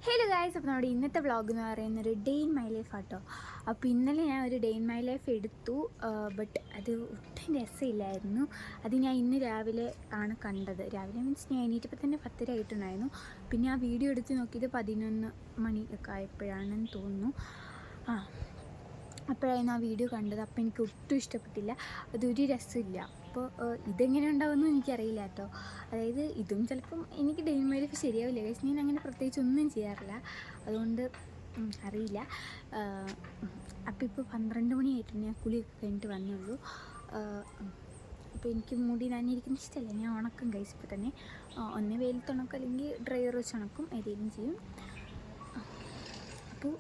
Hello guys, അപ്പോൾ നമ്മുടെ ഇന്നത്തെ വ്ളോഗ് എന്ന് പറയുന്നൊരു ഡേ ഇൻ മൈ ലൈഫ് ആട്ടോ. അപ്പോൾ ഇന്നലെ ഞാൻ ഒരു ഡേ ഇൻ മൈ ലൈഫ് എടുത്തു, ബട്ട് അത് ഒട്ടും രസമില്ലായിരുന്നു. അത് ഞാൻ ഇന്ന് രാവിലെ ആണ് കണ്ടത്. രാവിലെ മീൻസ് ഞാൻ എണീറ്റപ്പോൾ തന്നെ 10:30 ആയിട്ടുണ്ടായിരുന്നു. പിന്നെ ആ വീഡിയോ എടുത്ത് നോക്കിയത് 11 മണി ഒക്കെ ആയപ്പോഴാണെന്ന് തോന്നുന്നു. അപ്പോഴായിരുന്നു ആ വീഡിയോ കണ്ടത്. അപ്പോൾ എനിക്ക് ഒട്ടും ഇഷ്ടപ്പെട്ടില്ല, അതൊരു രസമില്ല. അപ്പോൾ ഇതെങ്ങനെ ഉണ്ടാവുമെന്നും എനിക്കറിയില്ല കേട്ടോ. അതായത് ഇതും ചിലപ്പം എനിക്ക് ഡേ ഇൻ മൈ ലൈഫ് ശരിയാവില്ല ഗൈസ്. ഞാൻ അങ്ങനെ പ്രത്യേകിച്ച് ഒന്നും ചെയ്യാറില്ല, അതുകൊണ്ട് അറിയില്ല. അപ്പോൾ ഇപ്പോൾ 12 മണിയായിട്ടുണ്ട്, ഞാൻ കുളിയൊക്കെ കഴിഞ്ഞിട്ട് വന്നുള്ളൂ. അപ്പോൾ എനിക്ക് മുടി നനഞ്ഞിരിക്കുന്ന ഇഷ്ടമല്ല, ഞാൻ ഉണക്കും ഗൈസ്. ഇപ്പോൾ തന്നെ ഒന്നേ വെയിലത്തുണക്കും അല്ലെങ്കിൽ ഡ്രയർ വെച്ച് ഉണക്കും, ഏതെങ്കിലും ചെയ്യും. അപ്പോൾ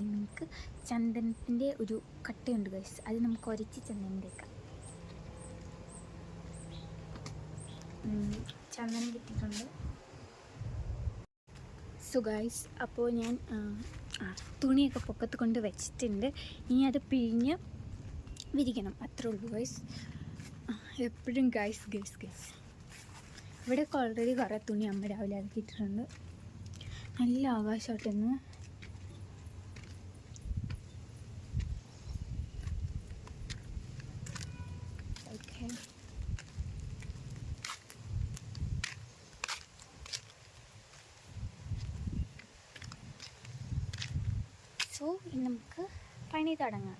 നിങ്ങൾക്ക് ചന്ദനത്തിൻ്റെ ഒരു കട്ടയുണ്ട് ഗൈസ്, അത് നമുക്ക് ഉരച്ച് ചന്ദനം തേക്കാം. ചന്ദനം കിട്ടിയിട്ടുണ്ട്. സോ ഗൈസ്, അപ്പോൾ ഞാൻ തുണിയൊക്കെ പൊക്കത്ത് കൊണ്ട് വെച്ചിട്ടുണ്ട്. ഇനി അത് പിഴിഞ്ഞ് വിരിക്കണം, അത്രേ ഉള്ളൂ ഗൈസ്. എപ്പോഴും ഗൈസ്. ഇവിടെയൊക്കെ ഓൾറെഡി കുറേ തുണി അമ്മ രാവിലെ ഇറക്കിയിട്ടുണ്ട്. നല്ല ആകാശമായിട്ടൊന്ന്. ഓക്കെ, സോ ഇനി നമുക്ക് പണി തുടങ്ങാം.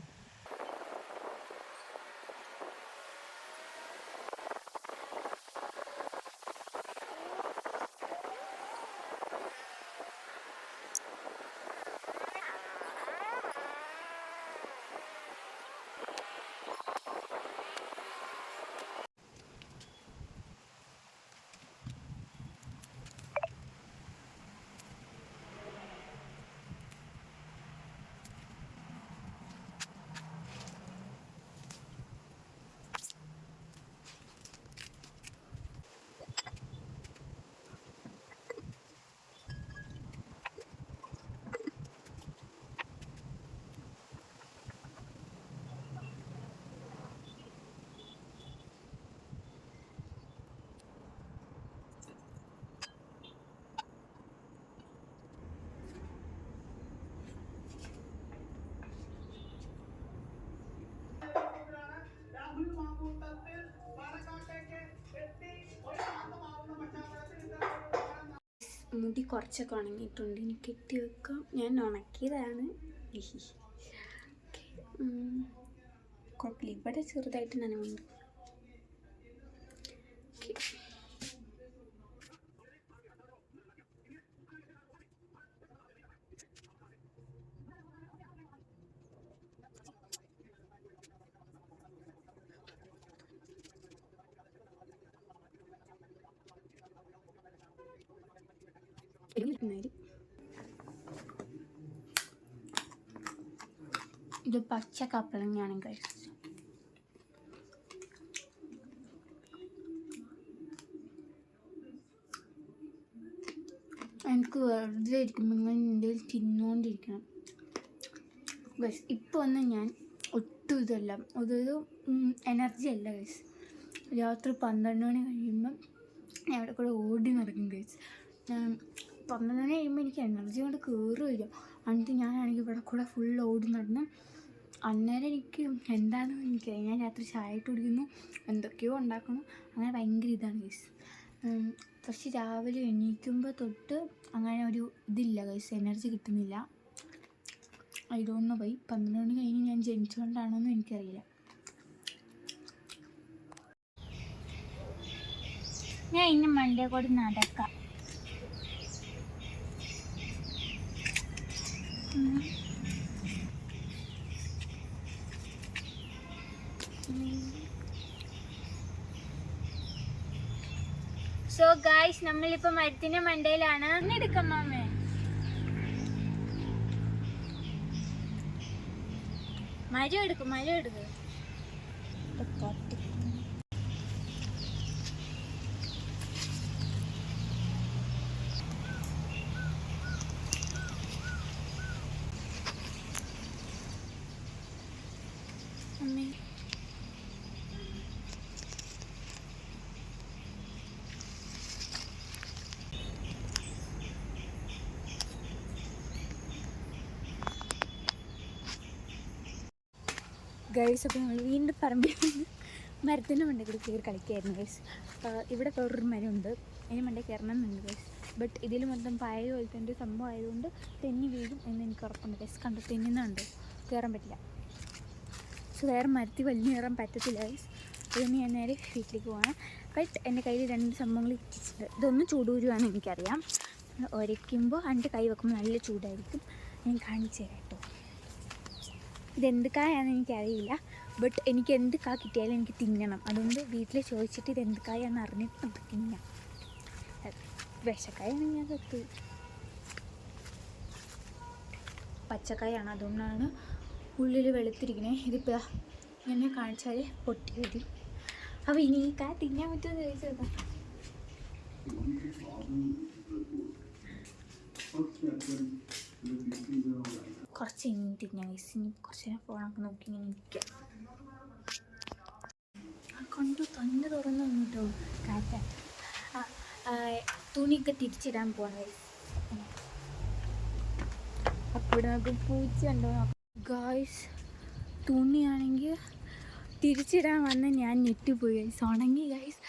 മുടി കുറച്ചൊക്കെ ഉണങ്ങിയിട്ടുണ്ട്, ഇനി കെട്ടി വെക്കാം. ഞാൻ ഉണക്കിയതാണ്. കുഴപ്പമില്ല, ഇവിടെ ചെറുതായിട്ട് നനവുണ്ട്. ഇത് പച്ച കപ്പളങ്ങയാണ് കഴിച്ചത്. എനിക്ക് വെറുതെ ഇരിക്കുമ്പോൾ ഇങ്ങനെ എന്തെങ്കിലും തിന്നുകൊണ്ടിരിക്കണം. ഗൈസ്, ഇപ്പോൾ ഒന്ന് ഞാൻ ഒട്ടും ഇതല്ല, അതൊരു എനർജി അല്ല ഗൈസ്. രാത്രി 12 മണി കഴിയുമ്പം ഞാൻ അവിടെ കൂടെ ഓടി നടക്കും ഗൈസ്. 12 മണി കഴിയുമ്പോൾ എനിക്ക് എനർജി കൊണ്ട് കയറുമില്ല. എന്നിട്ട് ഞാനാണെങ്കിൽ ഇവിടെ കൂടെ ഫുൾ ഓടി നടന്ന് അന്നേരം എനിക്ക് എന്താണെന്ന് എനിക്കറിയാം. ഞാൻ രാത്രി ചായ ഇട്ട് കുടിക്കുന്നു, എന്തൊക്കെയോ ഉണ്ടാക്കണം, അങ്ങനെ ഭയങ്കര ഇതാണ് ഗൈസ്. പക്ഷെ രാവിലെ എണീക്കുമ്പോൾ തൊട്ട് അങ്ങനെ ഒരു ഇതില്ല ഗൈസ്, എനർജി കിട്ടുന്നില്ല. I don't know why. 12 മണി കഴിഞ്ഞ് ഞാൻ ജനിച്ചുകൊണ്ടാണോന്നും എനിക്കറിയില്ല. ഞാൻ ഇന്ന് മണ്ടേ കൂടി നടക്കാം. സോ ഗായ്സ്, നമ്മളിപ്പോൾ മരത്തിൻ്റെ മണ്ടയിലാണ്. എടുക്കാം മാമേ, മരം എടുക്കും. അമ്മേ, ഗൈസ് അപ്പോൾ നമ്മൾ വീണ്ടും പറമ്പിൽ നിന്ന് മരത്തിൻ്റെ മണ്ടയിൽ കൂടി കയറി കളിക്കായിരുന്നു ഗൈസ്. ഇവിടെ വേറൊരു മരമുണ്ട്, അതിന് മണ്ടയിൽ കയറണം എന്നുണ്ട് ഗൈസ്. ബട്ട് ഇതിൽ മൊത്തം പായ പോലത്തെ ഒരു സംഭവം ആയതുകൊണ്ട് തെന്നി വീഴും എന്ന് എനിക്ക് ഉറപ്പുണ്ട് ഗൈസ്. കണ്ടു തെന്നുന്നുണ്ട്, കയറാൻ പറ്റില്ല. സോ വേറെ മരത്തിൽ വലിഞ്ഞു കയറാൻ പറ്റത്തില്ല ഗൈസ്. അതുകൊണ്ട് ഞാൻ നേരെ വീട്ടിലേക്ക് പോകണം. ബട്ട് എൻ്റെ കയ്യിൽ 2 സംഭവങ്ങൾ ഇട്ടിട്ടുണ്ട്. ഇതൊന്നും ചൂടൂരുവാന്ന് എനിക്കറിയാം. ഉരയ്ക്കുമ്പോൾ എൻ്റെ കൈ വെക്കുമ്പോൾ നല്ല ചൂടായിരിക്കും. ഞാൻ കാണിച്ചു തരാം കേട്ടോ. ഇതെന്ത് കായാണെന്ന് എനിക്കറിയില്ല. ബട്ട് എനിക്ക് എന്ത് കാ കിട്ടിയാലും എനിക്ക് തിന്നണം. അതുകൊണ്ട് വീട്ടിൽ ചോദിച്ചിട്ട് ഇതെന്ത് കായാണെന്ന് അറിഞ്ഞിട്ട് നമുക്ക് തിന്നാം. വിഷക്കായാണ് ഞാൻ കത്ത്, പച്ചക്കായാണ്, അതുകൊണ്ടാണ് ഉള്ളിൽ വെളുത്തിരിക്കണേ. ഇതിപ്പോൾ ഇങ്ങനെ കാണിച്ചാൽ പൊട്ടി വരും. അപ്പോൾ ഇനി ഈ കാ തിന്നാൻ പറ്റുമെന്ന് ചോദിച്ചതാ. കുറച്ച് ഇനി തിന്നാൻ ഗൈസ്. ഇനി കുറച്ച് നേരം ഫോണൊക്കെ നോക്കി ഇങ്ങനെ നിൽക്കാം. കണ്ടു തന്നെ തുറന്നു കേട്ടോ കാറ്റ. തുണിയൊക്കെ തിരിച്ചിടാൻ പോകണം ഗൈസ്. അപ്പോൾ നമുക്ക് പൂച്ച ഉണ്ടോ ഗൈസ്. തുണിയാണെങ്കിൽ തിരിച്ചിടാൻ വന്ന് ഞാൻ ഞെട്ടിപ്പോയി ഗൈസ്. ഉണങ്ങി ഗൈസ്.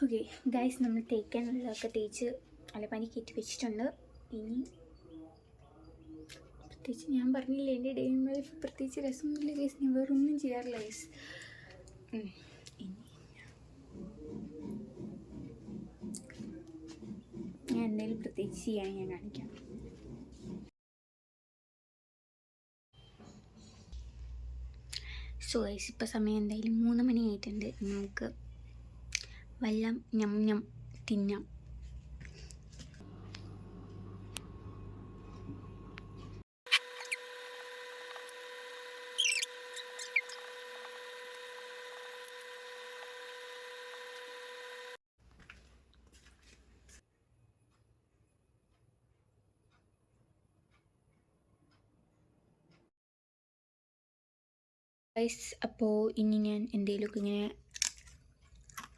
ഓക്കെ ഗൈസ്, നമ്മൾ തേക്കാനുള്ളതൊക്കെ തേച്ച് പനി കയറ്റി വെച്ചിട്ടുണ്ട്. ഇനി പ്രത്യേകിച്ച് ഞാൻ പറഞ്ഞില്ല, എൻ്റെ ഡെയിലി ലൈഫ് പ്രത്യേകിച്ച് രസമൊന്നുമില്ല ഗൈസ്. ഞാൻ വേറൊന്നും ചെയ്യാറില്ല ഗൈസ്. ഇനി ഞാൻ എന്തെങ്കിലും പ്രത്യേകിച്ച് ചെയ്യാൻ ഞാൻ കാണിക്കാം. സോ ഗൈസ്, ഇപ്പോൾ സമയം എന്തായാലും 3 മണി ആയിട്ടുണ്ട്. നമുക്ക് വല്ലം ഞം തിന്നാം. ഗൈസ്, അപ്പോൾ ഇനി ഞാൻ എന്തെങ്കിലുമൊക്കെ ഇങ്ങനെ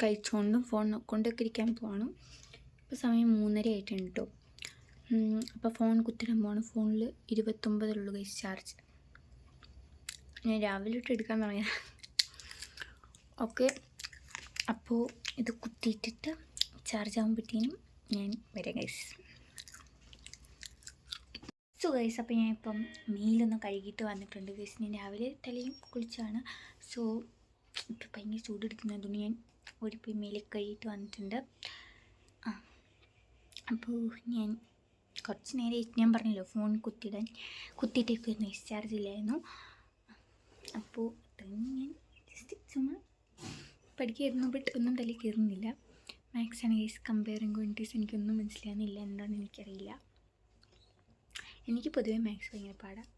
കഴിച്ചുകൊണ്ടും ഫോൺ നോക്കൊണ്ടൊക്കെ ഇരിക്കാൻ പോവാണ്. ഇപ്പോൾ സമയം 3:30 ആയിട്ടുണ്ട് കേട്ടോ. അപ്പോൾ ഫോൺ കുത്തിടാൻ പോവാണ്. ഫോണിൽ 29 ഗൈസ് ചാർജ്. ഞാൻ രാവിലെ ഇട്ട് എടുക്കാൻ തുടങ്ങിയ. ഓക്കെ, അപ്പോൾ ഇത് കുത്തിയിട്ടിട്ട് ചാർജ് ആകുമ്പോഴത്തേനും ഞാൻ വരാം ഗൈസ്. സോ ഗൈസ്, അപ്പോൾ ഞാൻ ഇപ്പം മെയിലൊന്ന് കഴുകിയിട്ട് വന്നിട്ടുണ്ട് ഗൈസ്. ഞാൻ രാവിലെ തലയും കുളിച്ചാണ്. സോ ഇപ്പോൾ ഭയങ്കര ചൂടെടുക്കുന്നതുകൊണ്ട് ഞാൻ ഓടിപ്പോയി മേലിൽ കഴുകിയിട്ട് വന്നിട്ടുണ്ട്. അപ്പോൾ ഞാൻ കുറച്ച് നേരം ഞാൻ പറഞ്ഞല്ലോ ഫോൺ കുത്തിയിട്ടേക്കായിരുന്നു, ഡിസ്ചാർജ് ഇല്ലായിരുന്നു. അപ്പോൾ അത്രയും ഞാൻ ജസ്റ്റ് ചുമ്മാ പഠിക്കായിരുന്നു. ബട്ട് ഒന്നും തലയിൽ കയറുന്നില്ല. മാത്സാണ് ഗൈസ്. കമ്പയറിങ് ക്വാണ്ടിറ്റീസ് എനിക്കൊന്നും മനസ്സിലാകുന്നില്ല, എന്താണെന്ന് എനിക്കറിയില്ല. എനിക്ക് പൊതുവേ മാത്സ് ഭയങ്കര പാടാണ്.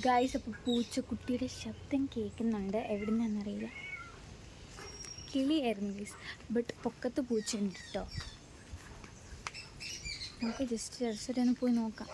ഗായ്സ്, അപ്പോൾ പൂച്ചക്കുട്ടിയുടെ ശബ്ദം കേൾക്കുന്നുണ്ട്. എവിടെ നിന്നാണെന്നറിയില്ല. കിളിയായിരുന്നു ഗൈസ്. ബട്ട് പൊക്കത്ത് പൂച്ചയുണ്ട് കേട്ടോ. നമുക്ക് ജസ്റ്റ് ഒന്ന് പോയി നോക്കാം.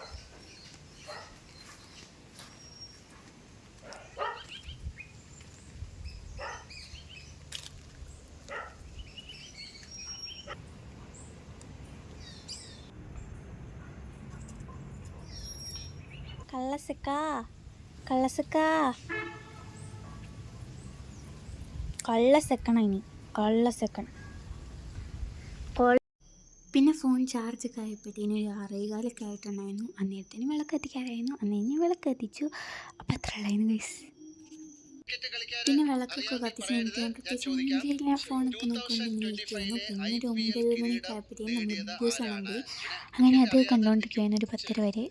കള്ളസെക്കണ ഇനി കള്ളസെക്കൺ. പിന്നെ ഫോൺ ചാർജൊക്കെ ആയപ്പോഴത്തേനും ഒരു 6:15 ആയിട്ടുണ്ടായിരുന്നു. അന്നേരത്തേനും വിളക്ക് കത്തിക്കാറായിരുന്നു. അന്ന് വിളക്ക് കത്തിച്ചു. അപ്പോൾ അത്ര ഉള്ളായിരുന്നു ഗൈസ്. പിന്നെ വിളക്കൊക്കെ കത്തിച്ച് കഴിഞ്ഞിട്ട് ഞാൻ പ്രത്യേകിച്ച് ഞാൻ ഫോണൊക്കെ നോക്കിക്കൊണ്ട് ഇങ്ങനെ ഇരിക്കുമായിരുന്നു. പിന്നെ ഒരു 9 മണിയൊക്കെ ആയപ്പോഴത്തേക്കും നമ്മൾ ബിഗ് ബോസ് കാണാൻ പോയി. അങ്ങനെ അത് കണ്ടുകൊണ്ടിരിക്കുകയായിരുന്നു ഒരു 10:30 വരെ.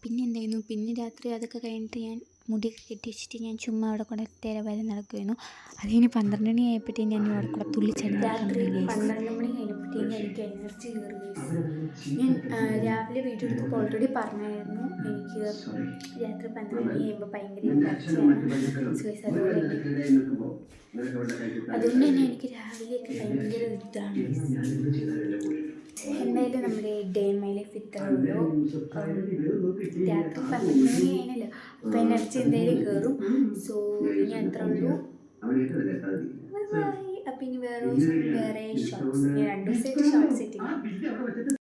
പിന്നെ എന്തായിരുന്നു, പിന്നെ രാത്രി അതൊക്കെ കഴിഞ്ഞിട്ട് ഞാൻ മുടിയൊക്കെ കെട്ടി വെച്ചിട്ട് ഞാൻ ചുമ്മാ അവിടെ കൂടെ വരെ നടക്കുമായിരുന്നു. അത് കഴിഞ്ഞ് 12 മണി ആയപ്പോഴത്തേക്കും ഞാൻ അവിടെ കൂടെ തുള്ളിച്ചാടി. രാത്രി 12 മണി കഴിഞ്ഞപ്പോഴത്തേക്കും എനിക്ക് എനർജി കയറി. ഞാൻ രാവിലെ വീഡിയോ എടുത്തപ്പോൾ ഓൾറെഡി പറഞ്ഞായിരുന്നു എനിക്ക് രാത്രി 12 മണി കഴിയുമ്പോൾ ഭയങ്കര എനർജിയാണ്. അതുകൊണ്ട് തന്നെ എനിക്ക് രാവിലെയൊക്കെ ഭയങ്കര ഇതാണ്. എന്തായാലും നമ്മുടെ ഡേ മൈ ലൈഫ് ഇത്രേ ഉള്ളൂ. രാത്രി 12 മണി കഴിഞ്ഞല്ലോ, അപ്പോൾ എനർജി എന്തായാലും കയറും. സോ ഇനി അത്ര ഉള്ളൂ. ബൈ. അപ്പം ഇനി വേറെ ഷോർട്സ്, ഞാൻ 2 ദിവസമായിട്ട് ഷോർട്സ് ഇട്ടില്ല.